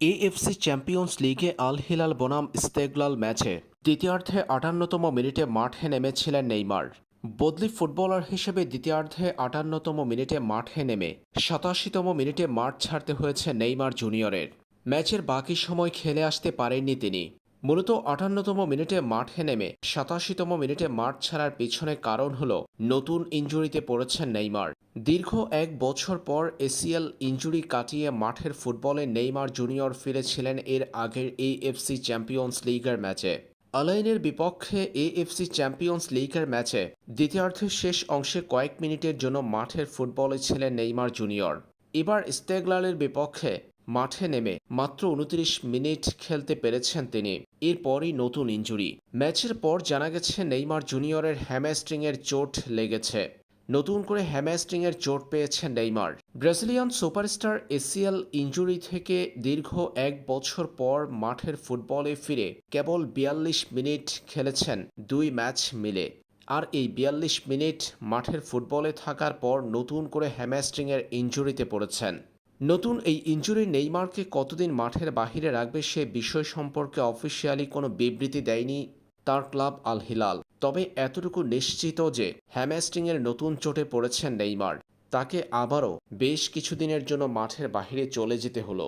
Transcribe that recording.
AFC champions লিগে Al Hilal বনাম ইস্তেগলাল ম্যাচে দ্বিতীয়ার্ধে ৫৮তম মিনিটে মাঠে নেমেছিলেন নেইমার। বদলি ফুটবলার হিসেবে দ্বিতীয়ার্ধে ৫৮তম মিনিটে মাঠে নেমে ৮৭তম মিনিটে মাঠ ছাড়তে হয়েছে নেইমার জুনিয়রের। ম্যাচের বাকি সময় খেলে আসতে পারেননি তিনি। মূলত ৫৮তম মিনিটে মাঠে নেমে ৮৭তম মিনিটে মাঠ ছাড়ার পিছনে কারণ হল নতুন ইনজুরিতে পড়েছেন নেইমার। দীর্ঘ ১ বছর পর এসিএল ইনজুরি কাটিয়ে মাঠের ফুটবলে নেইমার জুনিয়র ফিরেছিলেন এর আগের এএফসি চ্যাম্পিয়ন্স লিগের ম্যাচে। আলাইনের বিপক্ষে এএফসি চ্যাম্পিয়ন্স লিগের ম্যাচে দ্বিতীয়ার্ধের শেষ অংশে কয়েক মিনিটের জন্য মাঠের ফুটবলে ছিলেন নেইমার জুনিয়র। এবার ইস্তেগলালের বিপক্ষে মাঠে নেমে মাত্র ২৯ মিনিট খেলতে পেরেছেন তিনি। এরপরই নতুন ইনজুরি। ম্যাচের পর জানা গেছে নেইমার জুনিয়রের হ্যামস্ট্রিংয়ের চোট লেগেছে। নতুন করে হ্যামস্ট্রিংয়ের চোট পেয়েছেন Neymar. Brazilian superstar ACL injury থেকে দীর্ঘ ১ বছর পর মাঠের ফুটবলে ফিরে কেবল ৪২ মিনিট খেলেছেন ২ ম্যাচ মিলে। আর এই ৪২ মিনিট মাঠের ফুটবলে থাকার পর নতুন করে হ্যামস্ট্রিংয়ের ইনজুরিতে পড়েছেন। নতুন এই ইনজুরি নেইমারকে কতদিন মাঠের বাহিরে রাখবে সে বিষয় সম্পর্কে অফিসিয়ালি কোনো বিবৃতি দেয়নি তার ক্লাব আল হিলাল। তবে এতটুকু নিশ্চিত যে হ্যামস্ট্রিংয়ের নতুন চোটে পড়েছেন নেইমার। তাকে আবারও বেশ কিছুদিনের জন্য মাঠের বাহিরে চলে যেতে হলো।